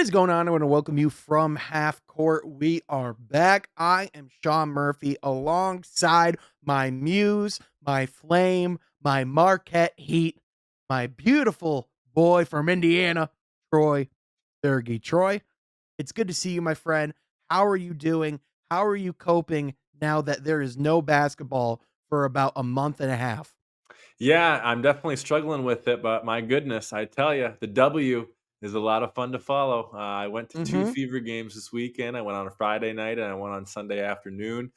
What is going on? I want to welcome you from half court. We are back. I am Sean Murphy alongside my muse, my flame, my Marquette Heat, my beautiful boy from Indiana, Troy Sergey. Troy, it's good to see you, my friend. How are you doing? How are you coping now that there is no basketball for about a month and a half? Yeah, I'm definitely struggling with it, but my goodness, I tell you, the W is a lot of fun to follow. I went to two Mm-hmm. Fever games this weekend. I went on a Friday night and I went on Sunday afternoon.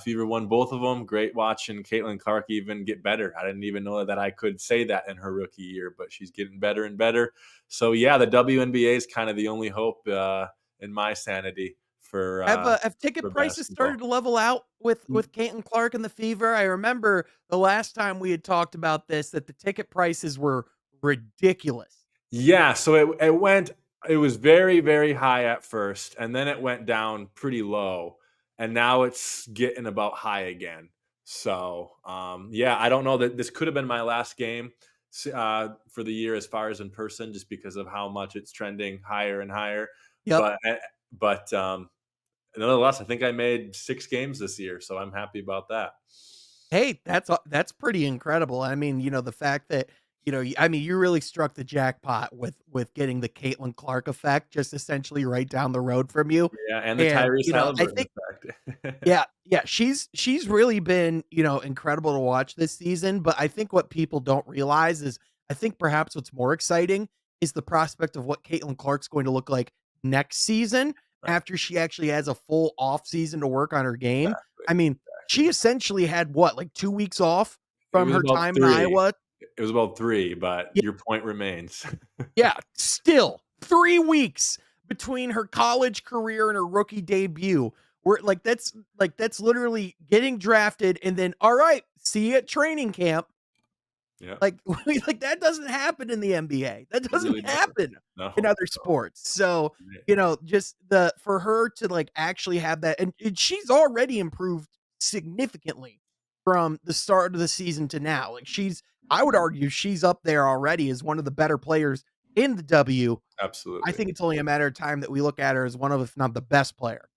Fever won both of them. Great watching Caitlin Clark even get better. I didn't even know that I could say that in her rookie year, but she's getting better and better. So yeah, the WNBA is kind of the only hope in my sanity for Have ticket prices started basketball. to level out with Caitlin Clark and the Fever? I remember the last time we had talked about this, that the ticket prices were ridiculous. Yeah, so it was very, very high at first, and then it went down pretty low, and now it's getting about high again. So, yeah, I don't know that this could have been my last game for the year as far as in person, just because of how much it's trending higher and higher. Yep. But nonetheless, I think I made 6 games this year, so I'm happy about that. Hey, that's pretty incredible. I mean, the fact that, I mean, you really struck the jackpot with getting the Caitlin Clark effect just essentially right down the road from you. Yeah, and the And, Tyrese I Halliburton think effect. yeah, she's really been, incredible to watch this season, but I think what people don't realize is I think perhaps what's more exciting is the prospect of what Caitlin Clark's going to look like next season after she actually has a full off season to work on her game. Exactly, I mean, she exactly. essentially had what, like 2 weeks off It from was her about time in 3. Iowa? It was about 3, but your point remains. Yeah, still 3 weeks between her college career and her rookie debut. Where that's literally getting drafted and then, "All right, see you at training camp." Yeah, Like like that doesn't happen in the NBA. That it really doesn't doesn't. happen No, in other no. sports. So, Right. just the for her to, like, actually have that, and she's already improved significantly from the start of the season to now. Like, I would argue she's up there already as one of the better players in the W. I Absolutely. think it's only a matter of time that we look at her as one of, if not the best player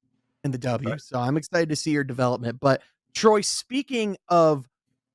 in the Okay. W. So I'm excited to see her development. But Troy, speaking of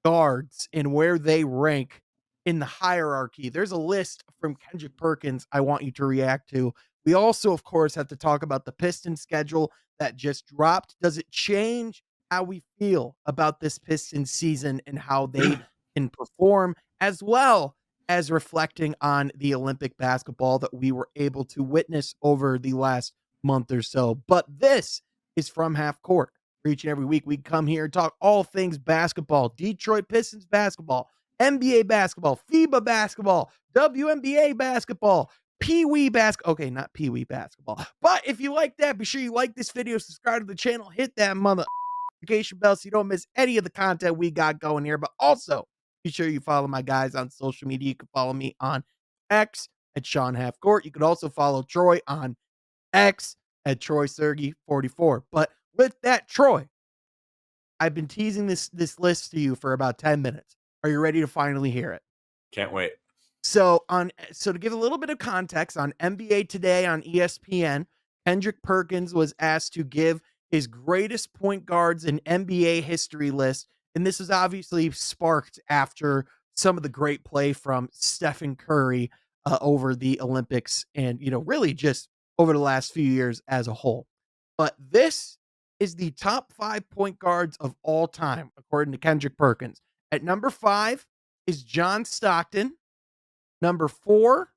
guards and where they rank in the hierarchy, there's a list from Kendrick Perkins I want you to react to. We also, of course, have to talk about the Pistons schedule that just dropped. Does it change how we feel about this Pistons season and how they can perform, as well as reflecting on the Olympic basketball that we were able to witness over the last month or so? But this is from half court. Each and every week, we come here and talk all things basketball, Detroit Pistons basketball, NBA basketball, FIBA basketball, WNBA basketball, Pee Wee basketball. Okay, not Pee Wee basketball. But if you like that, be sure you like this video, subscribe to the channel, hit that mother notification bell so you don't miss any of the content we got going here. But also, be sure you follow my guys on social media. You can follow me on X at Sean Half Court. You can also follow Troy on X at Troy Sergey 44. But with that, Troy, I've been teasing this list to you for about 10 minutes. Are you ready to finally hear it? Can't wait. So to give a little bit of context on NBA Today on ESPN, Kendrick Perkins was asked to give his greatest point guards in NBA history list, and this is obviously sparked after some of the great play from Stephen Curry over the Olympics, and really just over the last few years as a whole. But this is the top 5 point guards of all time, according to Kendrick Perkins. At number 5 is John Stockton. Number 4,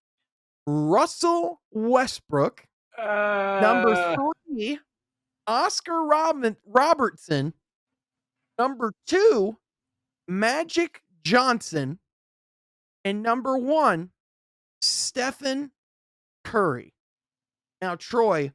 Russell Westbrook. Number Uh, 3, Oscar Robertson. Number 2, Magic Johnson. And number 1, Stephen Curry. Now, Troy,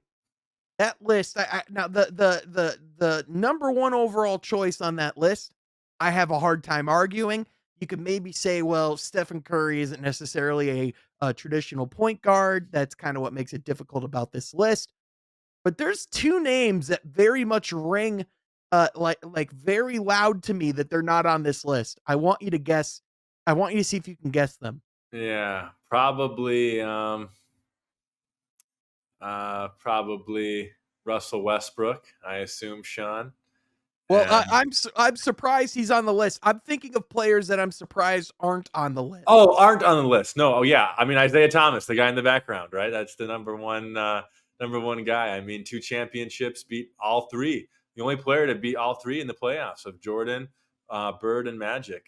that list, I now the number 1 overall choice on that list, I have a hard time arguing. You could maybe say, well, Stephen Curry isn't necessarily a traditional point guard. That's kind of what makes it difficult about this list. But there's 2 names that very much ring, like very loud to me that they're not on this list. I want you to guess. I want you to see if you can guess them. yeah, probably. Probably Russell Westbrook, I assume, Sean. Well, And I'm surprised he's on the list. I'm thinking of players that I'm surprised aren't on the list. oh, aren't on the list. No, oh yeah. I mean Isaiah Thomas, the guy in the background, right? That's the number one guy. I mean, 2 championships, beat all three. The only player to beat all three in the playoffs of Jordan, Bird, and Magic.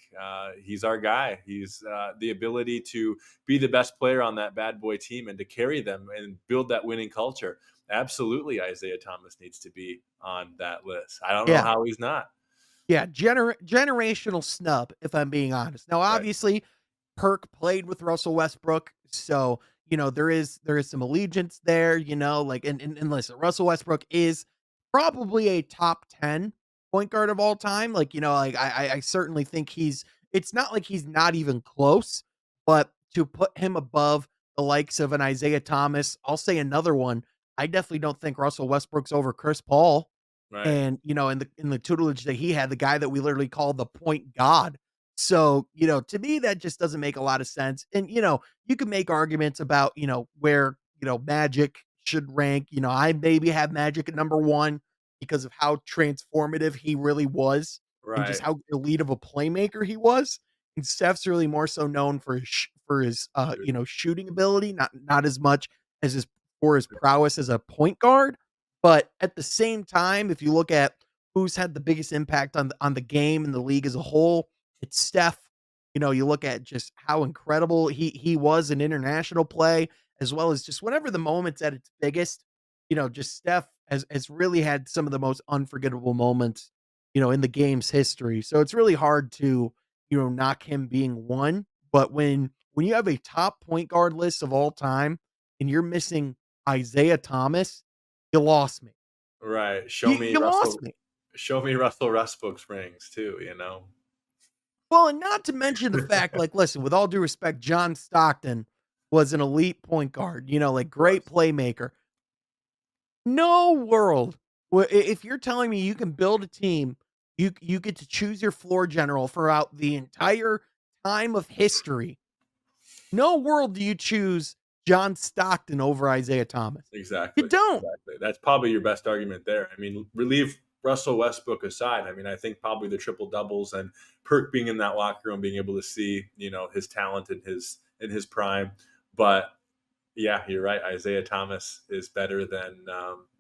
He's our guy. He's the ability to be the best player on that bad boy team and to carry them and build that winning culture. Absolutely, Isaiah Thomas needs to be on that list. I don't know Yeah. how he's not. Yeah, generational snub, if I'm being honest. Now, Right, obviously, Perk played with Russell Westbrook, so there is some allegiance there, like and listen, Russell Westbrook is probably a top 10 point guard of all time. Like, like I certainly think it's not like he's not even close, but to put him above the likes of an Isaiah Thomas, I'll say another one. I definitely don't think Russell Westbrook's over Chris Paul. right, And, in the tutelage that he had, the guy that we literally call the point god. So, to me, that just doesn't make a lot of sense. And, you can make arguments about, where, Magic should rank. I maybe have Magic at number one because of how transformative he really was and just right. how elite of a playmaker he was. And Steph's really more so known for his shooting ability, not as much as his prowess as a point guard. But at the same time, if you look at who's had the biggest impact on the game and the league as a whole, it's Steph. You look at just how incredible he was in international play, as well as just whenever the moment's at its biggest, just Steph has really had some of the most unforgettable moments, in the game's history. So it's really hard to, knock him being one. But when you have a top point guard list of all time and you're missing Isaiah Thomas, you lost me. Right. You lost me. Show me Russell Westbrook's rings too, you know? Well, and not to mention the fact, like, listen, with all due respect, John Stockton was an elite point guard, like great Was. playmaker. No world. If you're telling me you can build a team, you get to choose your floor general throughout the entire time of history. No world do you choose John Stockton over Isaiah Thomas. You Exactly. don't. Exactly. That's probably your best argument there. I mean, leave Russell Westbrook aside. I mean, I think probably the triple doubles and Perk being in that locker room, being able to see, his talent in his prime. But yeah, you're right. Isaiah Thomas is better than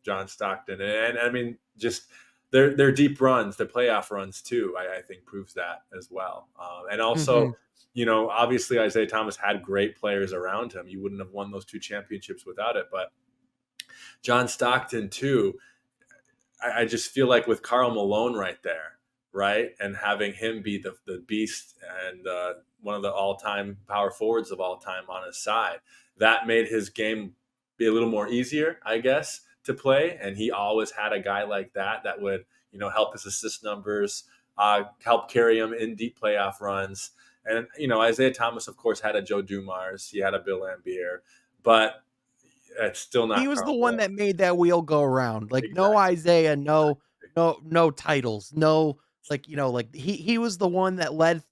John Stockton, and I mean, just their deep runs, their playoff runs too. I think proves that as well. And also, Mhm. obviously Isaiah Thomas had great players around him. You wouldn't have won those 2 championships without it. But John Stockton too. I just feel like with Carl Malone right there, right, and having him be the beast and one of the all time power forwards of all time on his side, that made his game be a little more easier, I guess, to play. And he always had a guy like that would help his assist numbers, help carry him in deep playoff runs. And Isaiah Thomas, of course, had a Joe Dumars, he had a Bill Laimbeer, but it's still He not was the Carl one Malone. that made that wheel go around. Like, no Exactly. Isaiah, no titles, no, like, like he was the one that led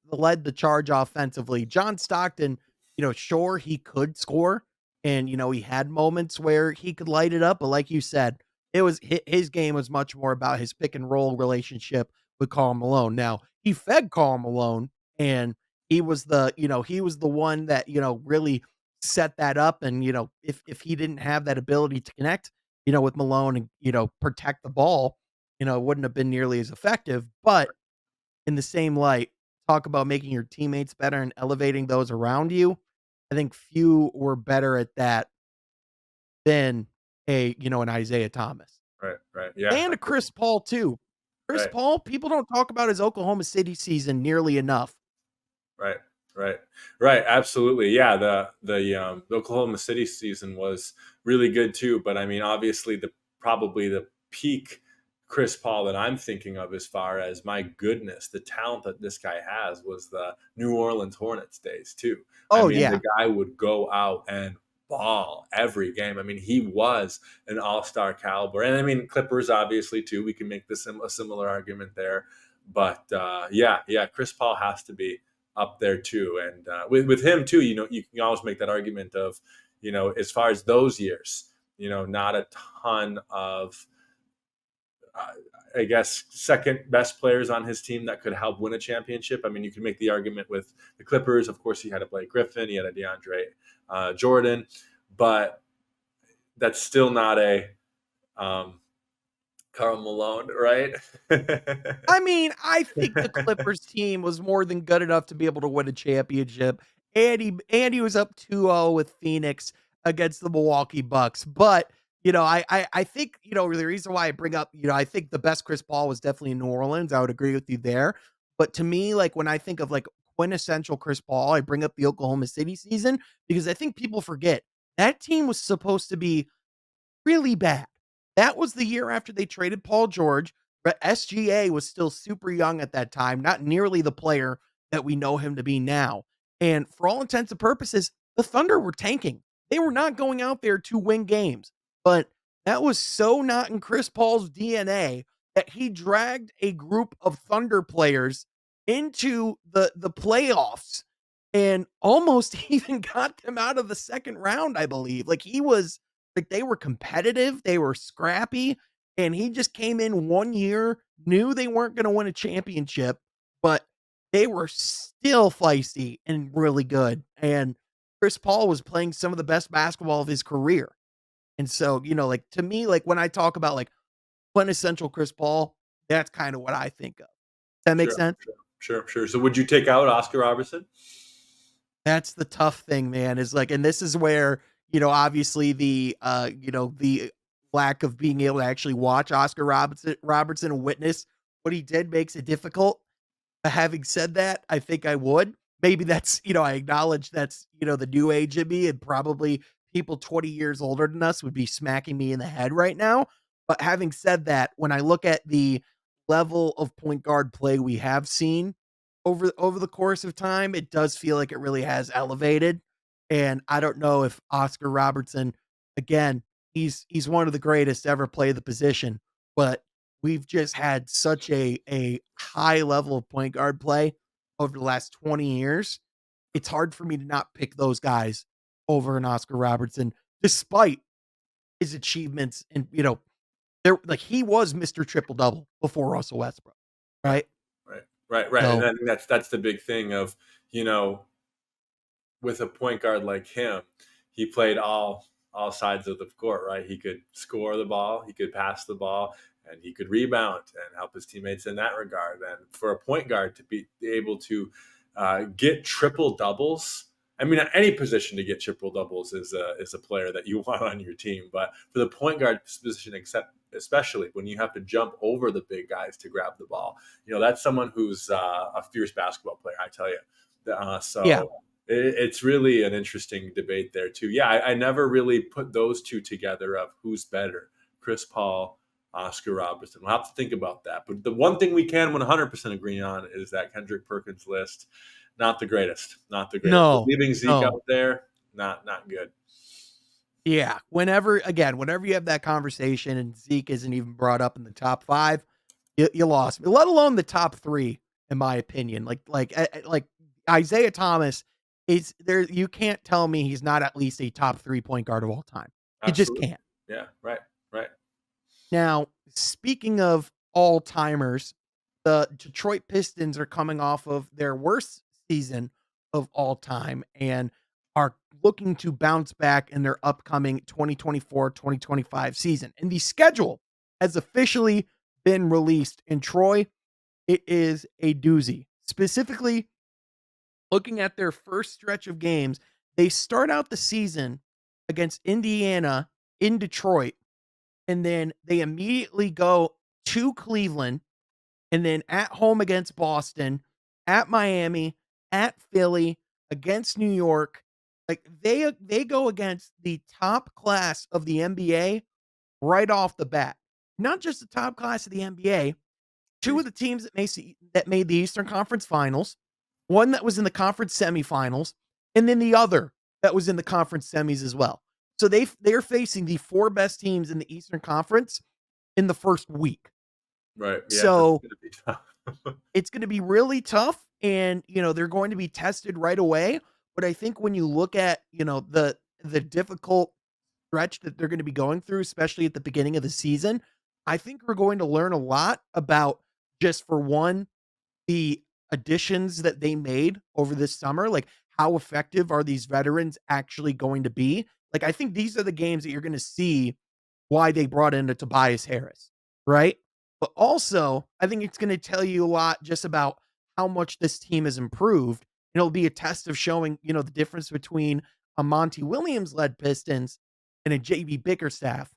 the charge offensively. John Stockton, sure, he could score and he had moments where he could light it up, but like you said, his game was much more about his pick and roll relationship with Karl Malone. Now, he fed Karl Malone and he was the one that, really set that up. And, if he didn't have that ability to connect, with Malone and, protect the ball, it wouldn't have been nearly as effective. But in the same light, talk about making your teammates better and elevating those around you. I think few were better at that than an Isaiah Thomas Right, right. Yeah, and I a Chris Paul too. Chris right, Paul, people don't talk about his Oklahoma City season nearly enough. right, right, right. Absolutely. Yeah, the Oklahoma City season was really good too. But I mean, obviously, probably the peak Chris Paul that I'm thinking of, as far as my goodness, the talent that this guy has, was the New Orleans Hornets days too. I Oh mean, the yeah. guy would go out and ball every game. I mean, he was an all-star caliber, and I mean, Clippers obviously too. We can make a similar argument there. But yeah, Chris Paul has to be up there too. And with him too, you can always make that argument of, as far as those years, not a ton of, uh, I guess, second best players on his team that could help win a championship. I mean, you can make the argument with the Clippers. Of course, he had a Blake Griffin, he had a DeAndre Jordan, but that's still not a um, Karl Malone, right? I mean, I think the Clippers team was more than good enough to be able to win a championship. And he was up 2-0 with Phoenix against the Milwaukee Bucks. But, I think, the reason why I bring up, I think the best Chris Paul was definitely in New Orleans. I would agree with you there. But to me, like when I think of like quintessential Chris Paul, I bring up the Oklahoma City season because I think people forget that team was supposed to be really bad. That was the year after they traded Paul George, but SGA was still super young at that time, not nearly the player that we know him to be now. And for all intents and purposes, the Thunder were tanking. They were not going out there to win games, but that was so not in Chris Paul's DNA that he dragged a group of Thunder players into the playoffs and almost even got them out of the second round, I believe. Like they were competitive, they were scrappy, and he just came in 1 year, knew they weren't gonna win a championship, but they were still feisty and really good. And Chris Paul was playing some of the best basketball of his career. And so, like to me, like when I talk about like quintessential Chris Paul, that's kind of what I think of. Does that make Sure, sense? sure, sure, sure. So would you take out Oscar Robertson? That's the tough thing, man, is like and this is where, obviously the lack of being able to actually watch Oscar Robertson and witness what he did makes it difficult. Having said that, I think I would. Maybe that's, I acknowledge that's, the new age of me and probably people 20 years older than us would be smacking me in the head right now. But having said that, when I look at the level of point guard play we have seen over the course of time, it does feel like it really has elevated. And I don't know if Oscar Robertson, again, he's one of the greatest to ever play the position, but we've just had such a high level of point guard play over the last 20 years. It's hard for me to not pick those guys over an Oscar Robertson, despite his achievements. And, there like he was Mr. Triple Double before Russell Westbrook, Right, right? right, right, right. And So then that's the big thing of, you know, with a point guard like him, he played all sides of the court, right? He could score the ball, he could pass the ball, and he could rebound and help his teammates in that regard. And for a point guard to be able to get triple doubles, I mean, at any position to get triple doubles is a player that you want on your team. But for the point guard position, except especially when you have to jump over the big guys to grab the ball, that's someone who's a fierce basketball player. I tell you. yeah, So it's really an interesting debate there too. Yeah, I never really put those two together of who's better, Chris Paul, Oscar Robertson. We'll have to think about that. But the one thing we can 100% agree on is that Kendrick Perkins list, not the greatest, not the greatest. But no, leaving Zeke no. out there, not good. Yeah, whenever you have that conversation and Zeke isn't even brought up in the top 5, you lost me, let alone the top 3, in my opinion. Like Isaiah Thomas is there you can't tell me he's not at least a top 3 point guard of all time. You just Absolutely. can't. Yeah. Right. Right. Now, speaking of all-timers, the Detroit Pistons are coming off of their worst season of all time and are looking to bounce back in their upcoming 2024-2025 season. And the schedule has officially been released. In Troy, it is a doozy. Specifically, looking at their first stretch of games, they start out the season against Indiana in Detroit, and then they immediately go to Cleveland, and then at home against Boston, at Miami, at Philly, against New York. Like they go against the top class of the NBA right off the bat. Not just the top class of the NBA, two of the teams that made the Eastern Conference Finals, one that was in the conference semifinals, and then the other that was in the conference semis as well. So they're facing the 4 best teams in the Eastern Conference in the first week. Right. Yeah. That's So gonna be tough. it's going to be really tough, and they're going to be tested right away. But I think when you look at the difficult stretch that they're gonna be going through, especially at the beginning of the season, I think we're going to learn a lot about just for one, the additions that they made over this summer, like how effective are these veterans actually going to be? Like, I think these are the games that you're going to see why they brought in a Tobias Harris, right? But also, I think it's going to tell you a lot just about how much this team has improved. And it'll be a test of showing, the difference between a Monty Williams led Pistons and a JB Bickerstaff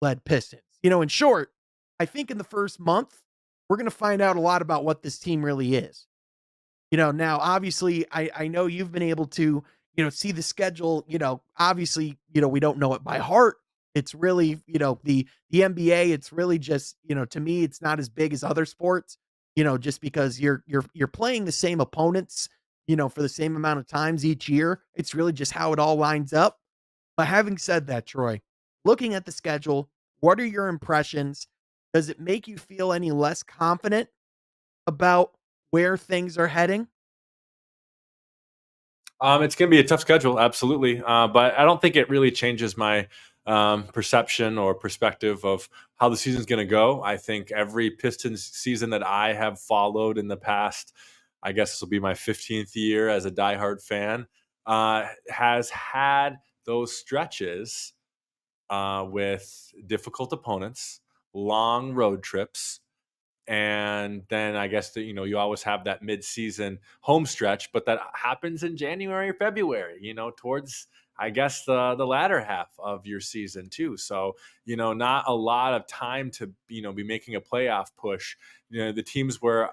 led Pistons. In short, I think in the first month, we're going to find out a lot about what this team really is. Now obviously I know you've been able to, see the schedule, obviously, we don't know it by heart. It's really, the NBA, it's really just, to me, it's not as big as other sports, just because you're playing the same opponents, for the same amount of times each year. It's really just how it all lines up. But having said that, Troy, looking at the schedule, what are your impressions? Does it make you feel any less confident about where things are heading? It's going to be a tough schedule, absolutely. But I don't think it really changes my perception or perspective of how the season's going to go. I think every Pistons season that I have followed in the past, I guess this will be my 15th year as a diehard fan, has had those stretches with difficult opponents, long road trips, and then I guess that you always have that mid-season home stretch, but that happens in January or February. Towards I guess the latter half of your season too. So not a lot of time to be making a playoff push. The teams where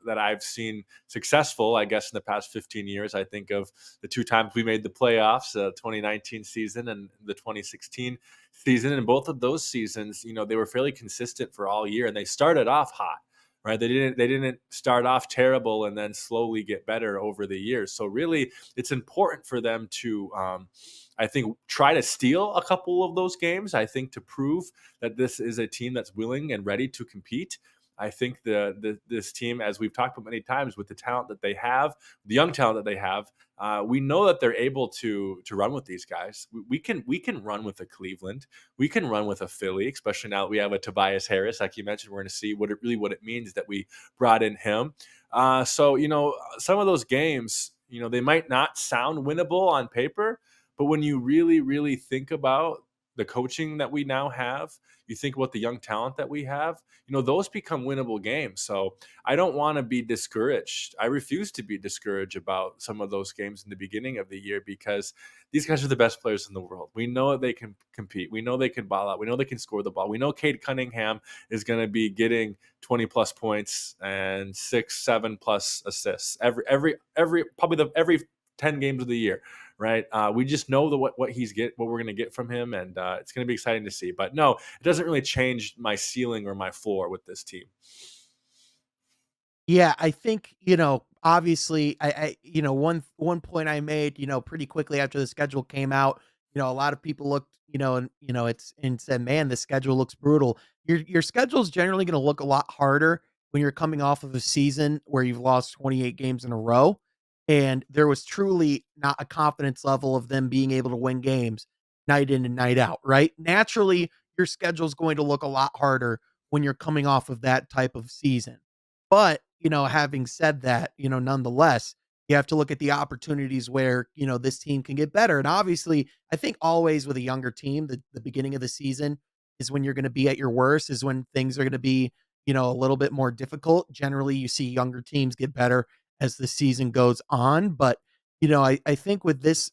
that I've seen successful, I guess in the past 15 years, I think of the two times we made the playoffs, the 2019 season and the 2016 season. And both of those seasons, they were fairly consistent for all year, and they started off hot, right? They didn't start off terrible and then slowly get better over the years. So really, it's important for them to, I think, try to steal a couple of those games. I think to prove that this is a team that's willing and ready to compete. I think this team, as we've talked about many times, with the talent that they have, the young talent that they have, we know that they're able to run with these guys. We can run with a Cleveland. We can run with a Philly, especially now that we have a Tobias Harris, like you mentioned. We're going to see what it means that we brought in him. So some of those games, they might not sound winnable on paper, but when you really really think about the coaching that we now have, you think about the young talent that we have, those become winnable games. So I don't want to be discouraged. I refuse to be discouraged about some of those games in the beginning of the year, because these guys are the best players in the world. We know that they can compete. We know they can ball out. We know they can score the ball. We know Cade Cunningham is going to be getting 20 plus points and 6, 7 plus assists every probably every 10 games of the year, right? We just know what what we're going to get from him, and it's going to be exciting to see. But no, it doesn't really change my ceiling or my floor with this team. Yeah, I think, obviously one point I made, pretty quickly after the schedule came out, a lot of people looked, and it's and said, "Man, the schedule looks brutal." Your schedule is generally going to look a lot harder when you're coming off of a season where you've lost 28 games in a row, and there was truly not a confidence level of them being able to win games night in and night out, right? Naturally, your schedule is going to look a lot harder when you're coming off of that type of season. But, having said that, nonetheless, you have to look at the opportunities where, this team can get better. And obviously, I think always with a younger team, the beginning of the season is when you're going to be at your worst, is when things are going to be, a little bit more difficult. Generally, you see younger teams get better as the season goes on. But, I think with this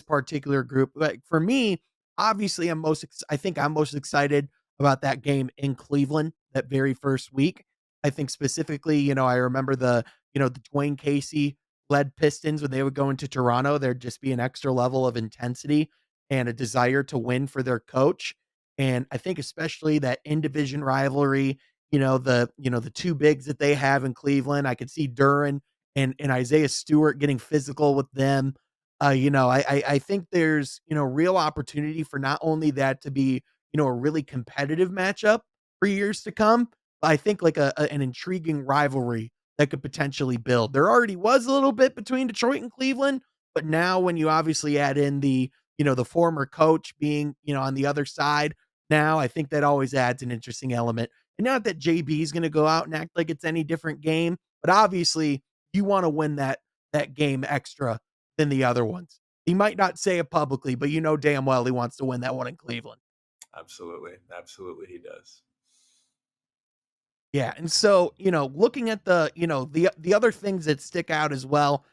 particular group, like for me, obviously, I think I'm most excited about that game in Cleveland that very first week. I think specifically, I remember the Dwayne Casey led Pistons when they would go into Toronto, there'd just be an extra level of intensity and a desire to win for their coach. And I think especially that in division rivalry, the two bigs that they have in Cleveland, I could see Duran and Isaiah Stewart getting physical with them. I think there's, real opportunity for not only that to be, a really competitive matchup for years to come, I think like an intriguing rivalry that could potentially build. There already was a little bit between Detroit and Cleveland, but now when you obviously add in the former coach being, on the other side now, I think that always adds an interesting element. And not that JB is going to go out and act like it's any different game, but obviously you want to win that game extra than the other ones. He might not say it publicly, but you know damn well he wants to win that one in Cleveland. Absolutely, absolutely, he does. Yeah, and so, looking at the other things that stick out as well,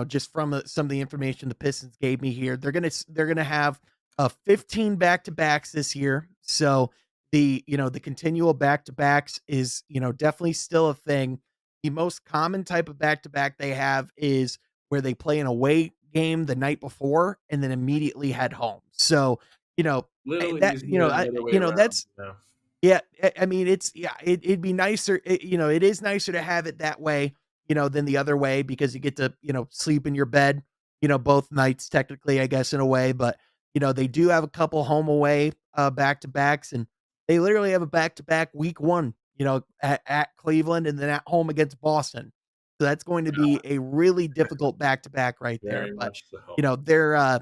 just from some of the information the Pistons gave me here, they're gonna have 15 back to backs this year. So the continual back to backs is definitely still a thing. The most common type of back to back they have is where they play an away game the night before and then immediately head home. So you know Little that easier the other way around, that's yeah. yeah, I mean, it'd be nicer, it is nicer to have it that way, than the other way because you get to, sleep in your bed, both nights technically, I guess, in a way, but, they do have a couple home away, back-to-backs, and they literally have a back-to-back week 1, at Cleveland and then at home against Boston. So that's going to be a really difficult back-to-back right there, Very but, much so. they're,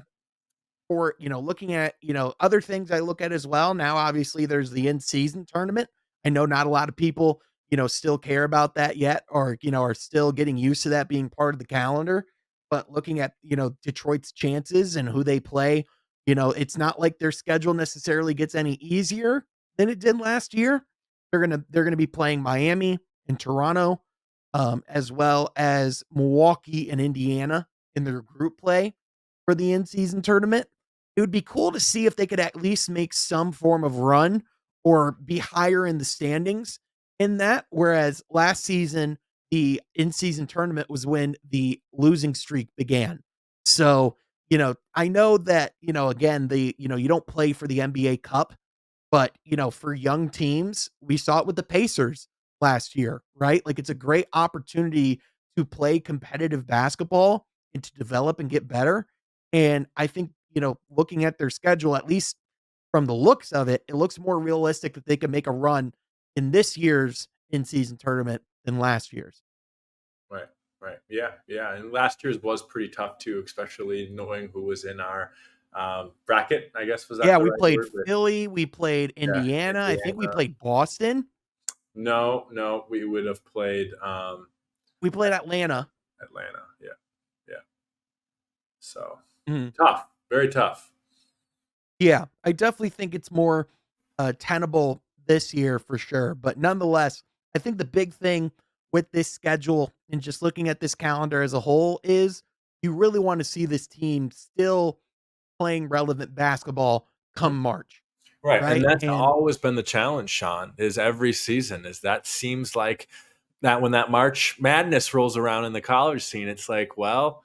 for, looking at, other things I look at as well. Now, obviously, there's the in-season tournament. I know not a lot of people, still care about that yet or, are still getting used to that being part of the calendar. But looking at, Detroit's chances and who they play, it's not like their schedule necessarily gets any easier than it did last year. They're gonna be playing Miami and Toronto, as well as Milwaukee and Indiana in their group play for the in-season tournament. It would be cool to see if they could at least make some form of run or be higher in the standings in that. Whereas last season, the in-season tournament was when the losing streak began. So, I know that, again, you don't play for the NBA Cup, but, for young teams, we saw it with the Pacers last year, right? Like it's a great opportunity to play competitive basketball and to develop and get better. And I think, looking at their schedule, at least from the looks of it, it looks more realistic that they can make a run in this year's in-season tournament than last year's. Right, right. Yeah, yeah, and last year's was pretty tough too, especially knowing who was in our, bracket, I guess, was that Yeah, the we right played word? With Philly, we played yeah, Indiana, I think we Indiana. played Boston, No, no, we would have played, we played Atlanta. Atlanta, yeah, yeah. So, Mhm. tough, very tough. Yeah, I definitely think it's more, tenable this year for sure, but nonetheless, I think the big thing with this schedule and just looking at this calendar as a whole is you really wanna see this team still playing relevant basketball Mhm. come March, Right, and right? that's And always been the challenge, Sean, is every season is that seems like that when that March Madness rolls around in the college scene, it's like, well,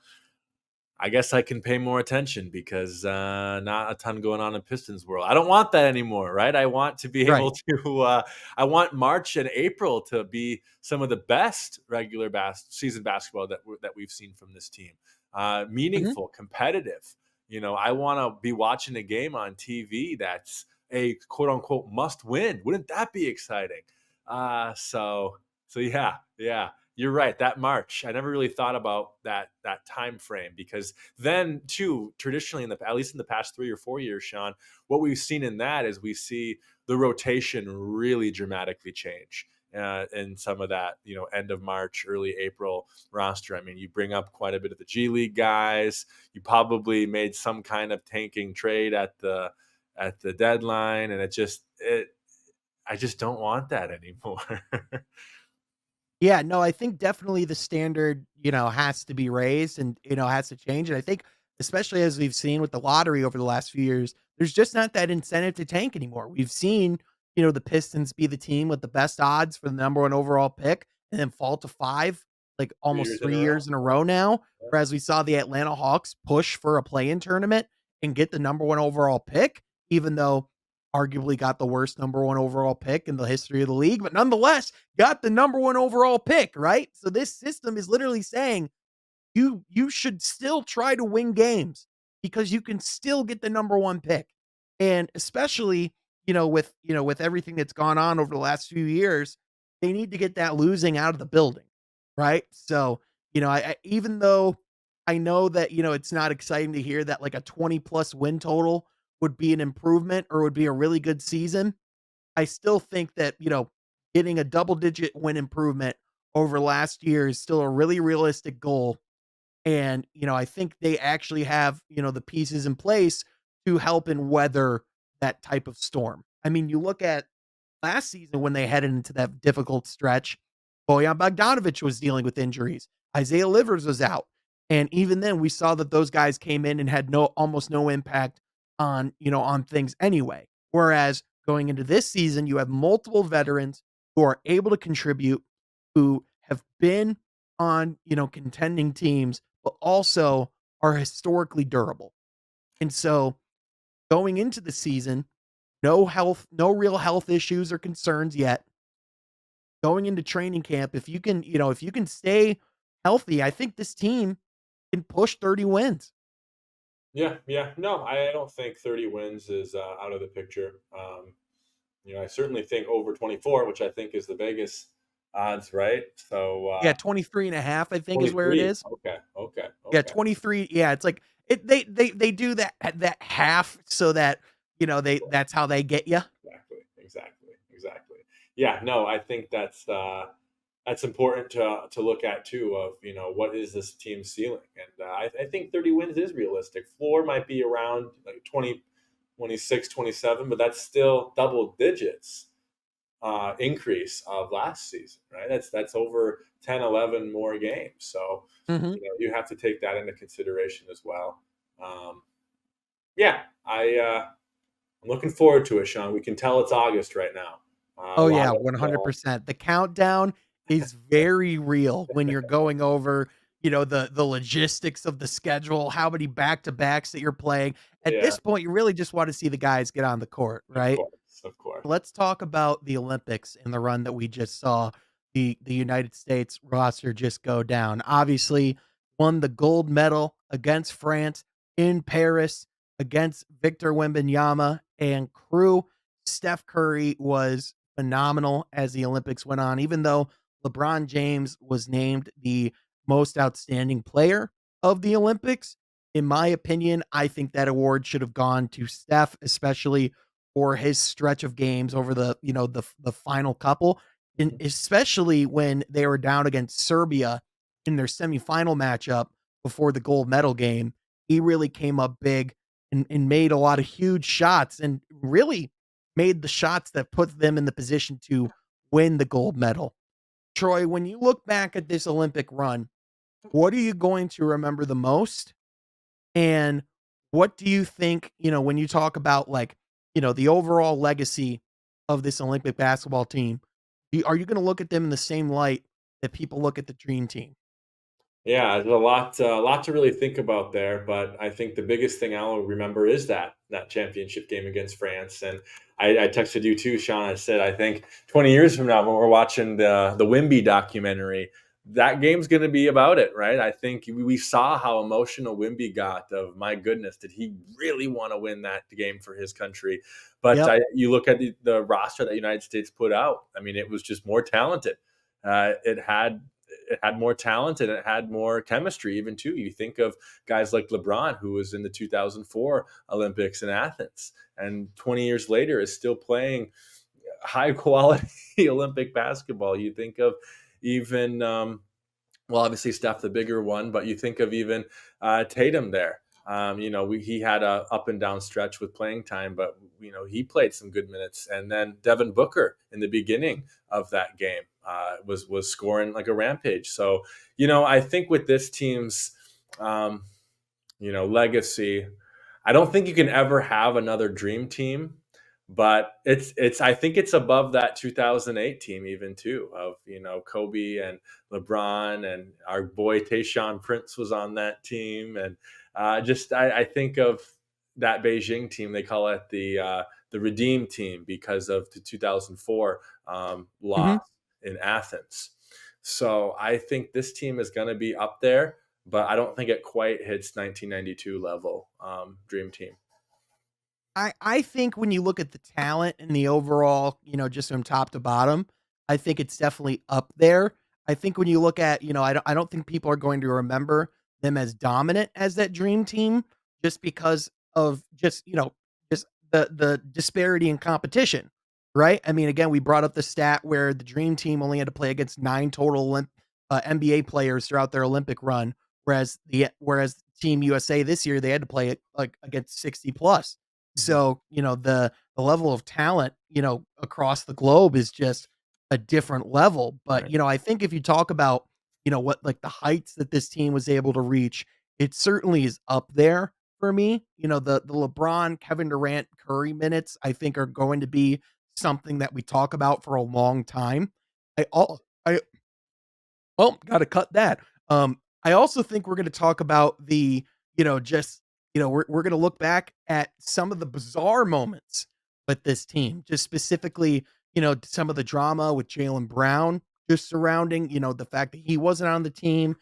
I guess I can pay more attention because not a ton going on in Pistons world. I don't want that anymore, right? I want to be right. able to. I want March and April to be some of the best regular season basketball that we've seen from this team. Mhm. Meaningful, competitive. I want to be watching a game on TV that's a quote unquote must win. Wouldn't that be exciting? So yeah, yeah. You're right. That March, I never really thought about that time frame because then, too, traditionally, at least in the past 3 or 4 years, Sean, what we've seen in that is we see the rotation really dramatically change in some of that, end of March, early April roster. I mean, you bring up quite a bit of the G League guys. You probably made some kind of tanking trade at the deadline, and I just don't want that anymore. Yeah, no, I think definitely the standard, has to be raised and, has to change. And I think, especially as we've seen with the lottery over the last few years, there's just not that incentive to tank anymore. We've seen, the Pistons be the team with the best odds for the number one overall pick and then fall to five, like Two almost years in a 3 years row. in a row now. Yeah. Whereas we saw the Atlanta Hawks push for a play in tournament and get the number one overall pick, even though arguably got the worst number one overall pick in the history of the league. But nonetheless, got the number one overall pick, right? So this system is literally saying you should still try to win games because you can still get the number one pick. And especially, with everything that's gone on over the last few years, they need to get that losing out of the building, right? So, even though I know that, it's not exciting to hear that like a 20 plus win total would be an improvement or would be a really good season. I still think that, getting a double digit win improvement over last year is still a really realistic goal. And, I think they actually have, the pieces in place to help and weather that type of storm. I mean, you look at last season when they headed into that difficult stretch, Bojan Bogdanovic was dealing with injuries. Isaiah Livers was out. And even then we saw that those guys came in and had no almost no impact on things anyway. Whereas going into this season, you have multiple veterans who are able to contribute, who have been on, contending teams, but also are historically durable. And so going into the season, no real health issues or concerns yet. Going into training camp, if you can stay healthy, I think this team can push 30 wins. Yeah, yeah. No, I don't think 30 wins is out of the picture. I certainly think over 24, which I think is the Vegas odds, right? So Yeah, 23 and a half, I think is where it 23. is. Okay, okay, Yeah, okay. 23. Yeah, it's like they do that half so that, that's how they get you. Exactly, exactly, exactly. Yeah, no, I think that's important to look at too. Of what is this team's ceiling, and I think 30 wins is realistic. Floor might be around like 20, 26, 27, but that's still double digits increase of last season, right? That's over 10, 11 more games. So Mhm. you have to take that into consideration as well. Um, yeah, I'm looking forward to it, Sean. We can tell it's August right now. A Oh, lot yeah, of 100%. The countdown is very real when you're going over, the logistics of the schedule, how many back-to-backs that you're playing. At yeah, this point, you really just wanna see the guys get on the court, of right? course, of course. Let's talk about the Olympics and the run that we just saw the United States roster just go down. Obviously, won the gold medal against France in Paris against Victor Wembanyama and crew. Steph Curry was phenomenal as the Olympics went on, even though LeBron James was named the most outstanding player of the Olympics. In my opinion, I think that award should have gone to Steph, especially for his stretch of games over the final couple, and Mhm. especially when they were down against Serbia in their semifinal matchup before the gold medal game. He really came up big and made a lot of huge shots and really made the shots that put them in the position to win the gold medal. Troy, when you look back at this Olympic run, what are you going to remember the most? And what do you think, when you talk about like, the overall legacy of this Olympic basketball team, are you going to look at them in the same light that people look at the dream team? Yeah, there's a lot to really think about there. But I think the biggest thing I'll remember is that championship game against France. And I texted you too, Sean. I said I think 20 years from now, when we're watching the Wimby documentary, that game's going to be about it, right? I think we saw how emotional Wimby got. Of my goodness, did he really want to win that game for his country? But Yep. you look at the roster that the United States put out. I mean, it was just more talented. It had more talent and it had more chemistry even too. You think of guys like LeBron, who was in the 2004 Olympics in Athens and 20 years later is still playing high quality Olympic basketball. You think of even well, obviously Steph the bigger one, but you think of even Tatum there. He had a up and down stretch with playing time, but he played some good minutes. And then Devin Booker in the beginning of that game was scoring like a rampage. So I think with this team's um, legacy. I don't think you can ever have another dream team, but it's I think it's above that 2008 team even too of Kobe and LeBron and our boy Tayshaun Prince was on that team and just I think of that Beijing team. They call it the Redeem team because of the 2004 Mhm. loss in Athens. So I think this team is going to be up there, but I don't think it quite hits 1992 level Dream Team. I think when you look at the talent and the overall, just from top to bottom, I think it's definitely up there. I think when you look at, I don't think people are going to remember them as dominant as that dream team just because of just the disparity in competition, right? I mean, again, we brought up the stat where the dream team only had to play against 9 total NBA players throughout their Olympic run, whereas Team USA this year, they had to play it like against 60 plus. Mhm. So, the level of talent, across the globe is just a different level. But, Right. I think if you talk about, what like the heights that this team was able to reach, it certainly is up there for me. The LeBron, Kevin Durant, Curry minutes, I think are going to be something that we talk about for a long time. I Oh, gotta cut that. I also think we're gonna talk about just, we're gonna look back at some of the bizarre moments with this team, just specifically, some of the drama with Jaylen Brown just surrounding, the fact that he wasn't on the team,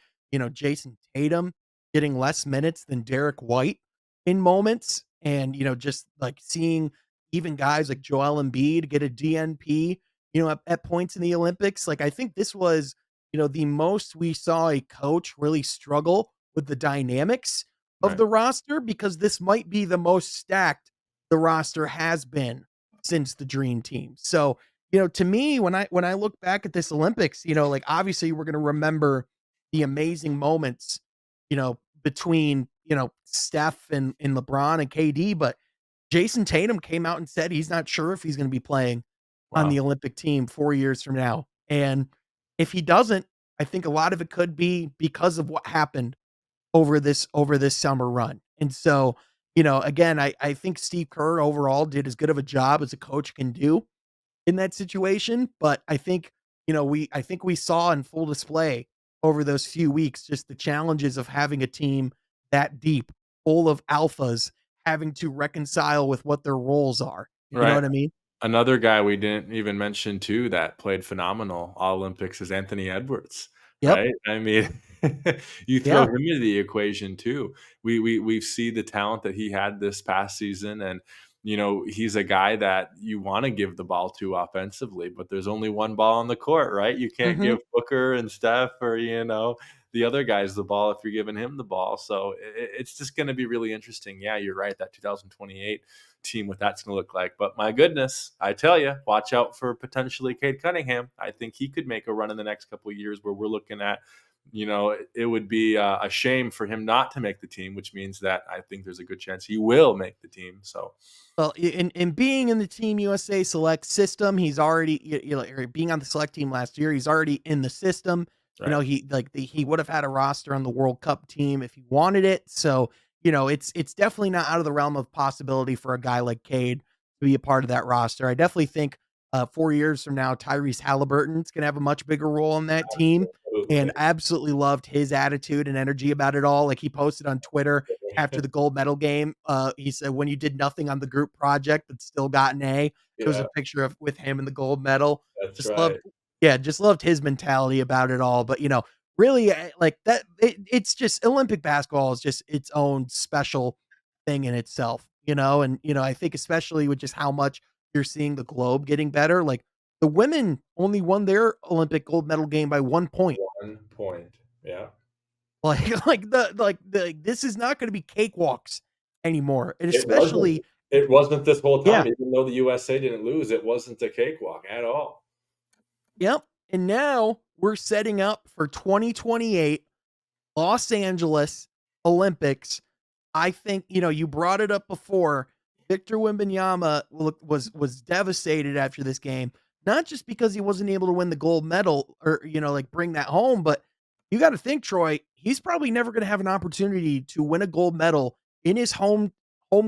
Jason Tatum getting less minutes than Derek White in moments, and, just like seeing even guys like Joel Embiid get a DNP, at points in the Olympics. Like, I think this was the most we saw a coach really struggle with the dynamics of Right. the roster because this might be the most stacked the roster has been since the dream team. So, to me, when I look back at this Olympics, like obviously we're going to remember the amazing moments, between, Steph and LeBron and KD, but Jason Tatum came out and said he's not sure if he's going to be playing on the Wow. Olympic team 4 years from now. And if he doesn't, I think a lot of it could be because of what happened over this summer run. And so, again, I think Steve Kerr overall did as good of a job as a coach can do in that situation, but I think we saw in full display over those few weeks just the challenges of having a team that deep, full of alphas, having to reconcile with what their roles are. You know Right. what I mean? Another guy we didn't even mention too that played phenomenal all Olympics is Anthony Edwards, Yep. right? I mean, you throw Yeah. him into the equation too. We see the talent that he had this past season, and he's a guy that you want to give the ball to offensively, but there's only one ball on the court, right? You can't Mhm. give Booker and Steph or the other guys the ball if you're giving him the ball. So it's just going to be really interesting. Yeah, you're right. That 2028 team, what that's going to look like. But my goodness, I tell you, watch out for potentially Cade Cunningham. I think he could make a run in the next couple of years where we're looking at, it would be a shame for him not to make the team, which means that I think there's a good chance he will make the team. So, Well, in being in the Team USA select system, he's already or being on the select team last year, he's already in the system. right. He would have had a roster on the World Cup team if he wanted it. So, it's definitely not out of the realm of possibility for a guy like Cade to be a part of that roster. I definitely think 4 years from now, Tyrese Halliburton's gonna have a much bigger role on that team. Absolutely. And I absolutely loved his attitude and energy about it all. Like he posted on Twitter after the gold medal game. He said, "When you did nothing on the group project but still got an A." It was Yeah, a picture of with him and the gold medal. that's Just loved, right. yeah, just loved his mentality about it all. But really, like that, it's just Olympic basketball is just its own special thing in itself. And I think especially with just how much you're seeing the globe getting better. Like the women only won their Olympic gold medal game by 1 point. 1 point. Yeah. Like this is not gonna be cakewalks anymore, and It wasn't. especially It wasn't this whole time, yeah, even though the USA didn't lose. It wasn't a cakewalk at all. yep, and now we're setting up for 2028 Los Angeles Olympics. I think, you brought it up before. Victor Wembanyama was devastated after this game, not just because he wasn't able to win the gold medal or, like bring that home, but you got to think, Troy, he's probably never going to have an opportunity to win a gold medal in his home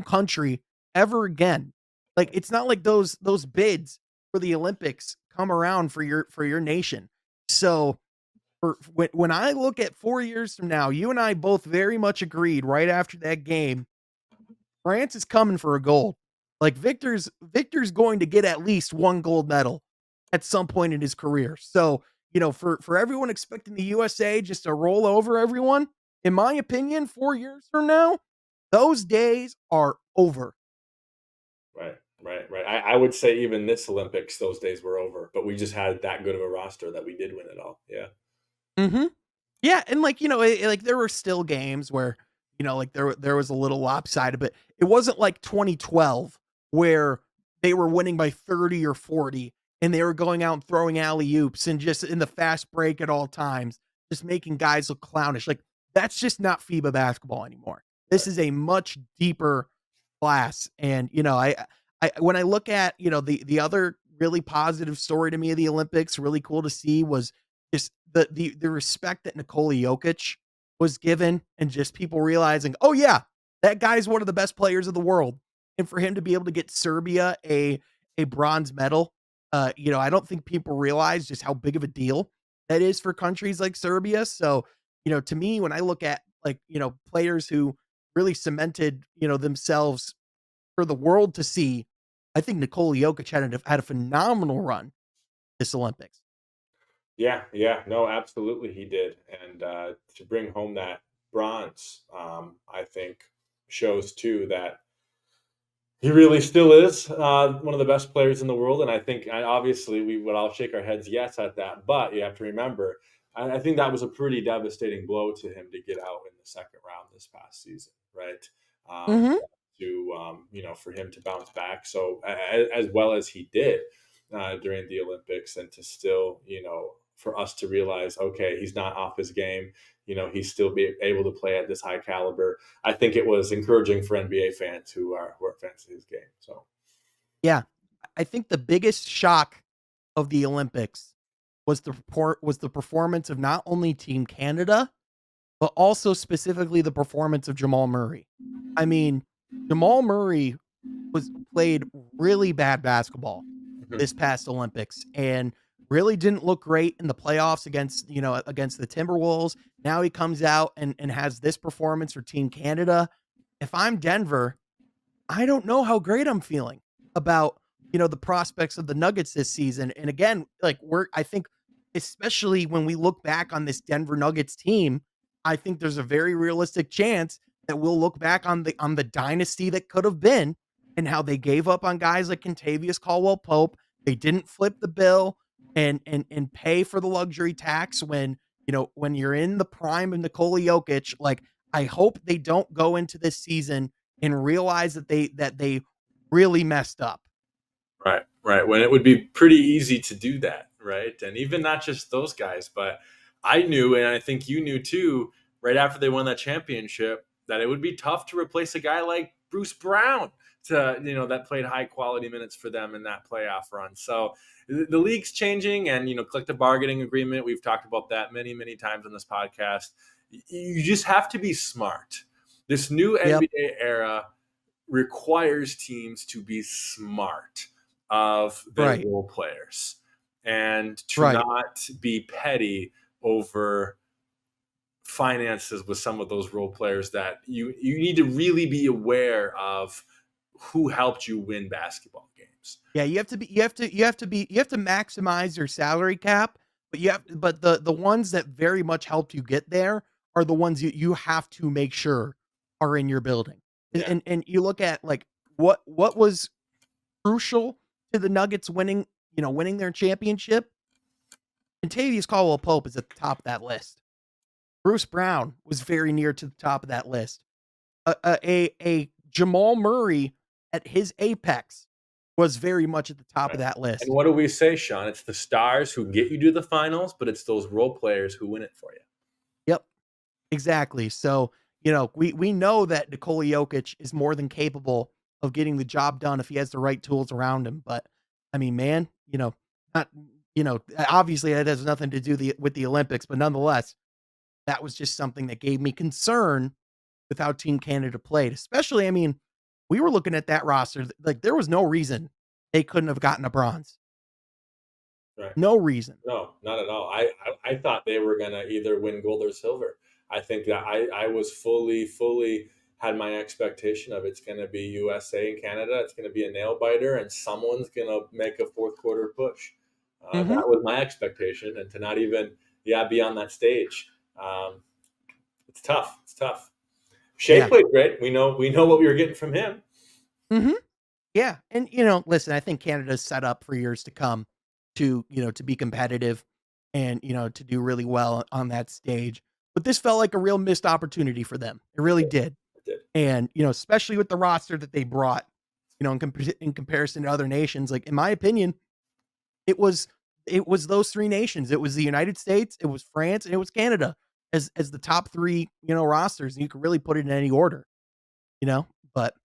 country ever again. Like it's not like those bids for the Olympics come around for your nation. So when I look at 4 years from now, you and I both very much agreed right after that game, France is coming for a gold. Like Victor's going to get at least one gold medal at some point in his career. So, for everyone expecting the USA just to roll over everyone, in my opinion, 4 years from now, those days are over. Right, right, right. I would say even this Olympics, those days were over, but we just had that good of a roster that we did win it all. Yeah. Mhm. Yeah, and, like, like, there were still games where, like, there was a little lopsided, but it wasn't like 2012 where they were winning by 30 or 40, and they were going out and throwing alley-oops and just in the fast break at all times, just making guys look clownish. Like, that's just not FIBA basketball anymore. This Right. is a much deeper class, and, I when I look at, the other really positive story to me of the Olympics, really cool to see was just the respect that Nikola Jokic was given and just people realizing, "Oh, yeah, that guy's one of the best players of the world." And for him to be able to get Serbia a bronze medal, I don't think people realize just how big of a deal that is for countries like Serbia. So, to me, when I look at, like, players who really cemented, themselves for the world to see, I think Nikola Jokic had a phenomenal run this Olympics. Yeah, yeah, no, absolutely, he did, and to bring home that bronze, I think shows too that he really still is one of the best players in the world, and I think, obviously, we would all shake our heads yes at that. But you have to remember, I think that was a pretty devastating blow to him to get out in the second round this past season, right? Um, Mhm. for him to bounce back so as well as he did during the Olympics, and to still, for us to realize, okay, he's not off his game. He's still be able to play at this high caliber. I think it was encouraging for NBA fans who are fans of his game. So Yeah. I think the biggest shock of the Olympics was the performance of not only Team Canada, but also specifically the performance of Jamal Murray. I mean, Jamal Murray was played really bad basketball this mhm. past Olympics and really didn't look great in the playoffs against the Timberwolves. Now he comes out and has this performance for Team Canada. If I'm Denver, I don't know how great I'm feeling about, the prospects of the Nuggets this season. And again, like, I think, especially when we look back on this Denver Nuggets team, I think there's a very realistic chance that we'll look back on the dynasty that could have been and how they gave up on guys like Contavious Caldwell Pope. They didn't flip the bill and pay for the luxury tax when, when you're in the prime of Nikola Jokic. Like, I hope they don't go into this season and realize that they really messed up. Right, right. When it would be pretty easy to do that, right? And even not just those guys, but I knew, and I think you knew too, right after they won that championship, that it would be tough to replace a guy like Bruce Brown that played high quality minutes for them in that playoff run. So the league's changing, and collective bargaining agreement. We've talked about that many, many times on this podcast. You just have to be smart. This new Yep. NBA era requires teams to be smart of their Right. role players and to Right. not be petty over finances with some of those role players, that you need to really be aware of who helped you win basketball games. Yeah, you have to maximize your salary cap, but the ones that very much helped you get there are the ones you have to make sure are in your building. And Yeah. and you look at, like, what was crucial to the Nuggets winning their championship. Contavious Caldwell Pope is at the top of that list. Bruce Brown was very near to the top of that list. A Jamal Murray at his apex was very much at the top of Right. that And list. what do we say, Sean? It's the stars who get you to the finals, but it's those role players who win it for you. Yep, exactly. So, we know that Nikola Jokic is more than capable of getting the job done if he has the right tools around him. But I mean, man, not obviously that has nothing to do with the Olympics, but nonetheless, that was just something that gave me concern with how Team Canada played. Especially, I mean, we were looking at that roster, like, there was no reason they couldn't have gotten a bronze. Right. No reason. No, not at all. I thought they were gonna either win gold or silver. I think that I was fully had my expectation of it's gonna be USA and Canada. It's gonna be a nail biter, and someone's gonna make a fourth quarter push. Mhm. That was my expectation, and to not even be on that stage. Um, it's tough. It's tough. Shea Yeah. played great. We know what we were getting from him. Mhm. Yeah, and, listen, I think Canada's set up for years to come to be competitive and, to do really well on that stage. but this felt like a real missed opportunity for them. It really did. It did. And, especially with the roster that they brought, in comparison to other nations, like in my opinion, it was it was those three nations. It was the United States, it was France, and it was Canada as the top three, rosters. And you could really put it in any order, you know. But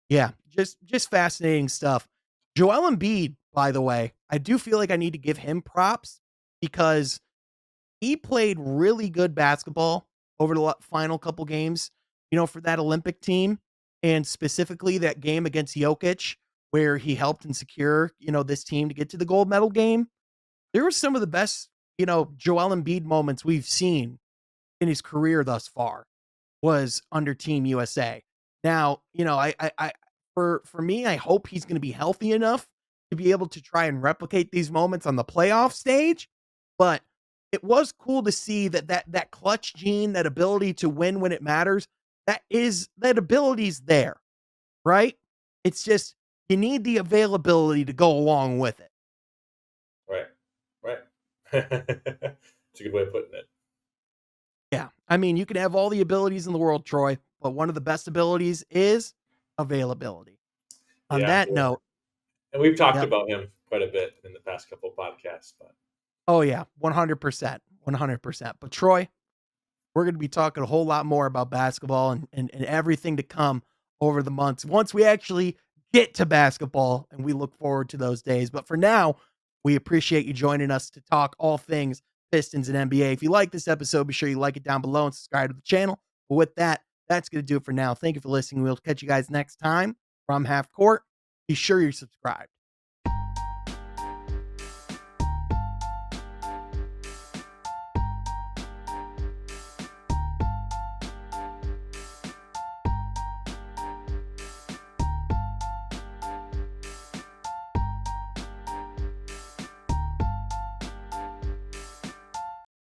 yeah, just fascinating stuff. Joel Embiid, by the way, I do feel like I need to give him props because he played really good basketball over the final couple games, for that Olympic team, and specifically that game against Jokic, where he helped and secure, this team to get to the gold medal game. There were some of the best, Joel Embiid moments we've seen in his career thus far was under Team USA. Now, for me, I hope he's going to be healthy enough to be able to try and replicate these moments on the playoff stage. But it was cool to see that clutch gene, that ability to win when it matters, that ability's there, right? It's just you need the availability to go along with it. Right. Right. It's a good way of putting it. Yeah. I mean, you can have all the abilities in the world, Troy, but one of the best abilities is availability. On Yeah. that note, And we've talked yep. about him quite a bit in the past couple of podcasts, but Oh yeah, 100%. 100%. But Troy, we're going to be talking a whole lot more about basketball and everything to come over the months once we actually get to basketball, and we look forward to those days. But for now, we appreciate you joining us to talk all things Pistons and NBA. If you like this episode, be sure you like it down below and subscribe to the channel. But with that, that's going to do it for now. Thank you for listening. We'll catch you guys next time from Half Court. Be sure you're subscribed.